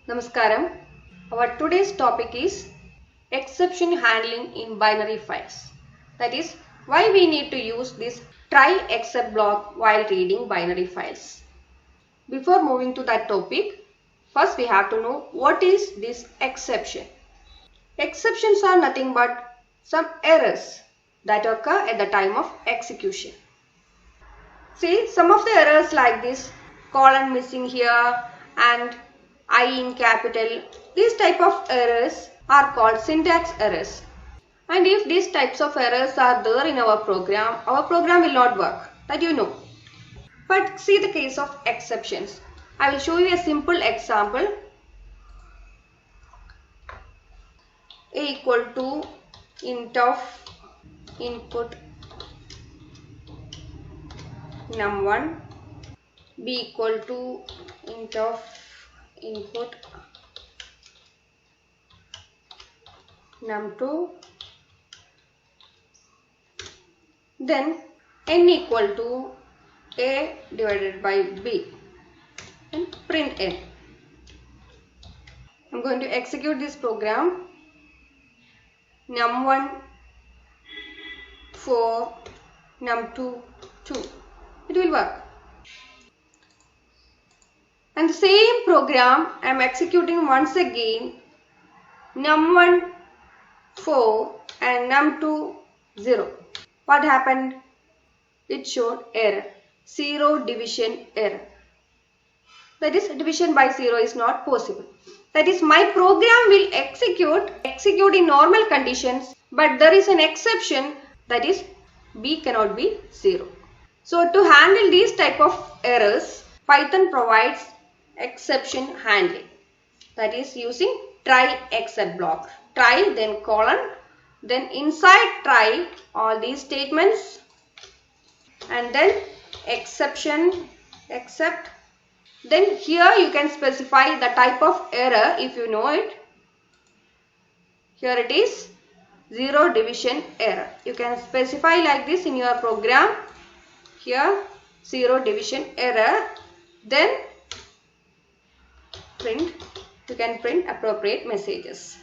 Namaskaram. Our today's topic is exception handling in binary files. That is why we need to use this try except block while reading binary files. Before moving to that topic, first we have to know what is this exception. Exceptions are nothing but some errors that occur at the time of execution. See, some of the errors like this colon missing here and I in capital, these type of errors are called syntax errors. And if these types of errors are there in our program will not work, that you know. But see the case of exceptions. I will show you a simple example. A equal to int of input num1, b equal to int of input num2, then n equal to a divided by b and print n. I am going to execute this program. Num1 4, num2 2. It will work. And the same program I am executing once again. Num1 4 and num2 0. What happened? It showed error. 0 division error. That is, division by 0 is not possible. That is, my program will execute in normal conditions, but there is an exception, that is b cannot be 0. So to handle these type of errors, Python provides exception handling. That is using try except block. Try, then colon, then inside try all these statements, and then exception except. Then here you can specify the type of error if you know it. Here it is 0 division error. You can specify like this in your program. Here 0 division error. Then print. You can print appropriate messages.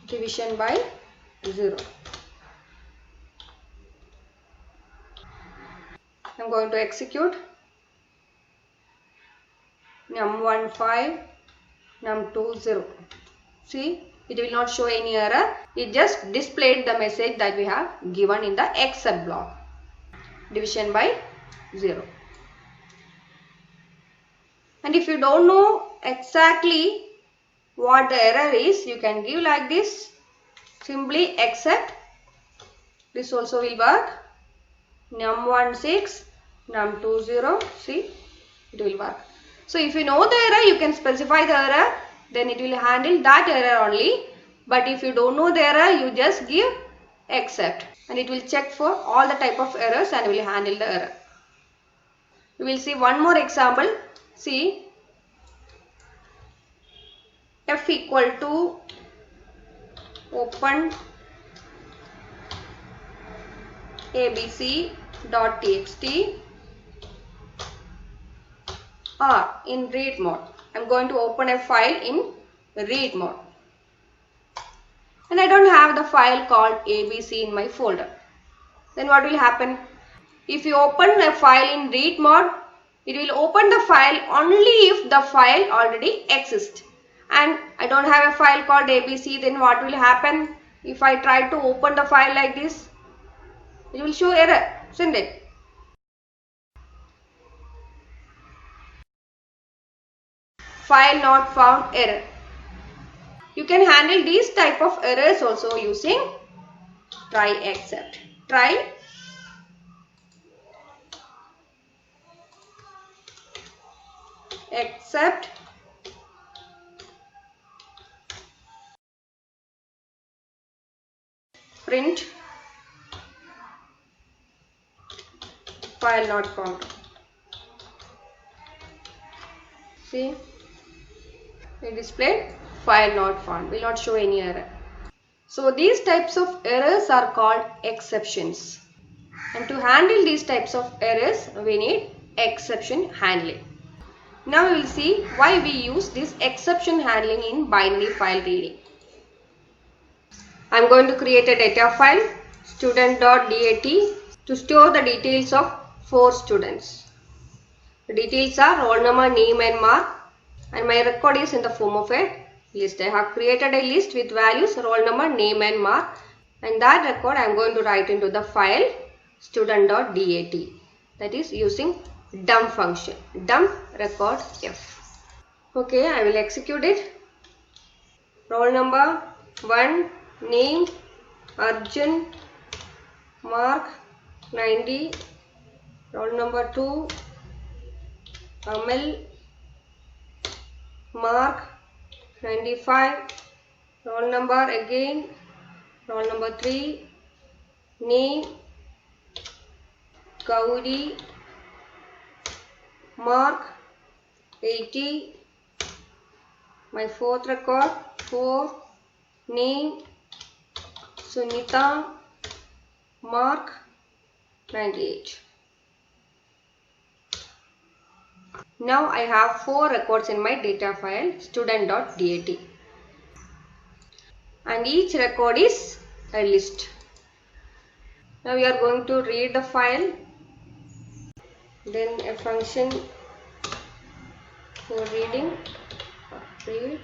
Division by 0. I am going to execute. Num1 5, num2 0. See, it will not show any error. It just displayed the message that we have given in the except block. Division by 0. And if you don't know exactly what the error is, you can give like this. Simply except. This also will work. Num1 6, num2 0. See, it will work. So if you know the error, you can specify the error. Then it will handle that error only. But if you don't know the error, you just give except. And it will check for all the type of errors and will handle the error. We will see one more example. See, f equal to open abc.txt or in read mode. I am going to open a file in read mode. And I don't have the file called abc in my folder. Then what will happen? If you open a file in read mode, it will open the file only if the file already exists. And I don't have a file called abc, then what will happen? If I try to open the file like this, it will show error, isn't it? File not found error. You can handle these type of errors also using try except. Try except print file not found. See, it displayed file not found, will not show any error. So these types of errors are called exceptions. And to handle these types of errors, we need exception handling. Now we will see why we use this exception handling in binary file reading. I am going to create a data file student.dat to store the details of 4 students. The details are roll number, name and mark, and my record is in the form of a list. I have created a list with values roll number, name and mark, and that record I am going to write into the file student.dat, that is using dump function, dump record f. Okay, I will execute it. Roll number 1, name Arjun, mark 90, roll number 2 Amal, mark 95, roll number again, roll number 3 name Gauri, mark 80, my 4th record 4 name Sunita, mark 98. Now I have 4 records in my data file student.dat, and each record is a list. Now we are going to read the file, then a function for reading, read,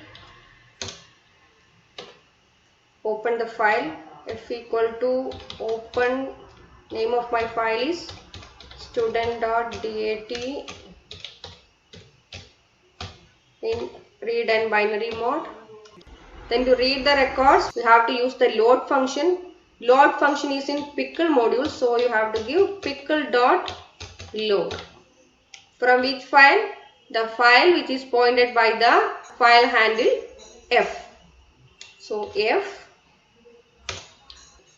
open the file, f equal to open, name of my file is student.dat in read and binary mode. Then to read the records, we have to use the load function. Load function is in pickle module, so you have to give pickle.load. From which file? The file which is pointed by the file handle f. So f.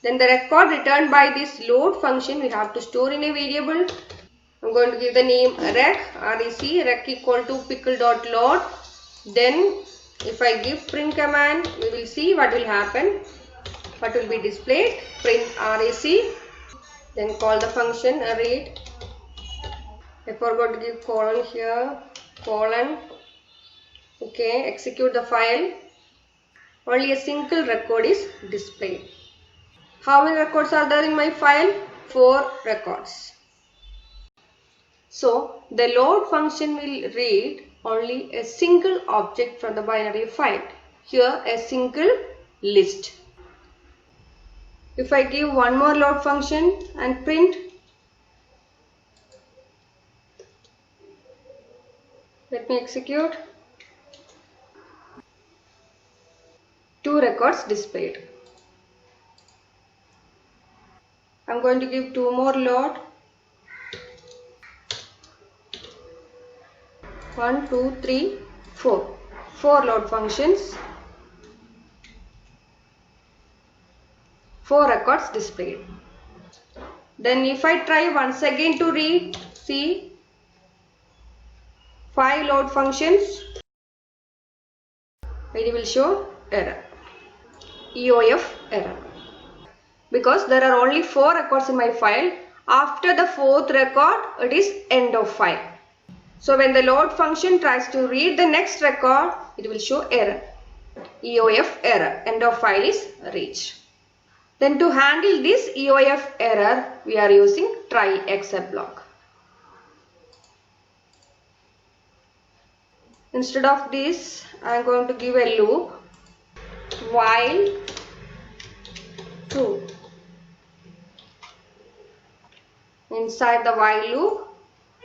Then the record returned by this load function we have to store in a variable. I'm going to give the name rec equal to pickle.load. Then if I give print command, we will see what will happen, what will be displayed, print rec, then call the function read. I forgot to give colon here, colon. Okay, execute the file. Only a single record is displayed. How many records are there in my file? 4 records. So the load function will read only a single object from the binary file. Here a single list. If I give one more load function and print, let me execute, 2 records displayed. I am going to give 2 more load. 1, 2, 3, 4. 4 load functions. 4 records displayed. Then if I try once again to read, see 5 load functions, it will show error, EOF error. Because there are only 4 records in my file. After the 4th record, it is end of file. So when the load function tries to read the next record, it will show error, EOF error, end of file is reached. Then to handle this EOF error, we are using try except block. Instead of this, I am going to give a loop, while true. Inside the while loop,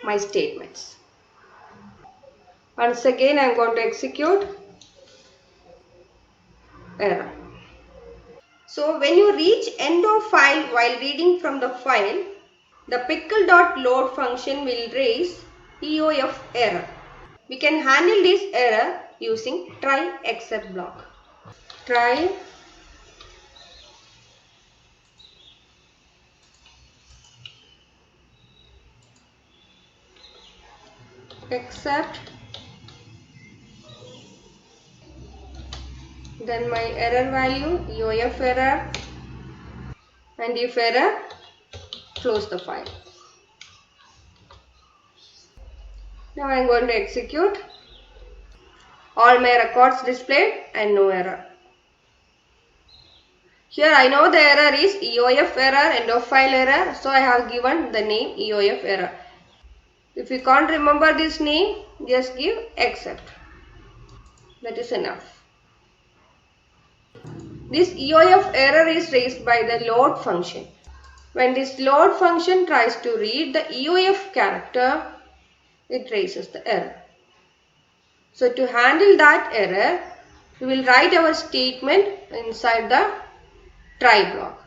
my statements. Once again, I am going to execute error. So when you reach end of file while reading from the file, the pickle.load function will raise EOF error. We can handle this error using try except block. Try except, then my error value, EOF error, and if error, close the file. Now I am going to execute. All my records displayed and no error. Here I know the error is EOF error, end of file error. So I have given the name EOF error. If you can't remember this name, just give accept. That is enough. This EOF error is raised by the load function. When this load function tries to read the EOF character, it raises the error. So to handle that error, we will write our statement inside the try block.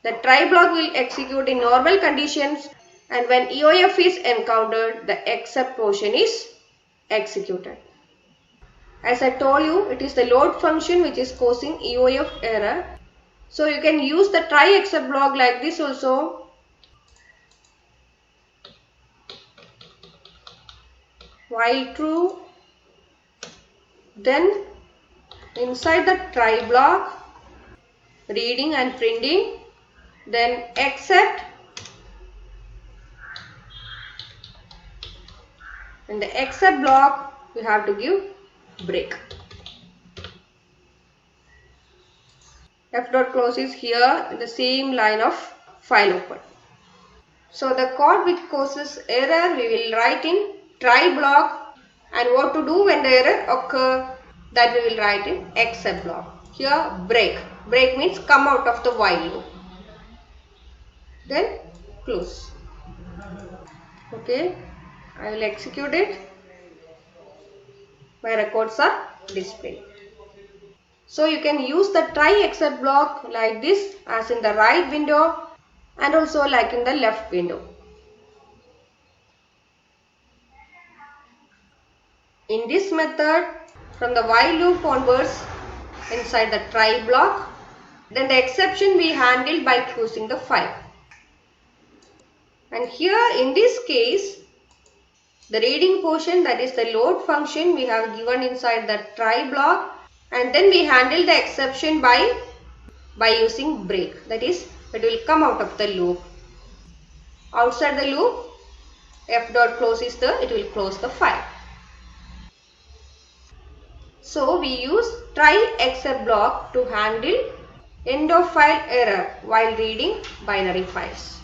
The try block will execute in normal conditions, and when EOF is encountered, the except portion is executed. As I told you, it is the load function which is causing EOF error. So you can use the try except block like this also. While true, then inside the try block, reading and printing, then except, in the except block you have to give break. F.close is here in the same line of file open. So the code which causes error we will write in try block, and what to do when the error occur, that we will write in except block. Here break. Break means come out of the while loop. Then close. Okay, I will execute it. My records are displayed. So you can use the try except block like this, as in the right window and also like in the left window. In this method, from the while loop onwards, inside the try block, then the exception we handle by closing the file. And here in this case, the reading portion, that is the load function, we have given inside the try block, and then we handle the exception by using break. That is, it will come out of the loop. Outside the loop, F.close is there, it will close the file. So we use try except block to handle end of file error while reading binary files.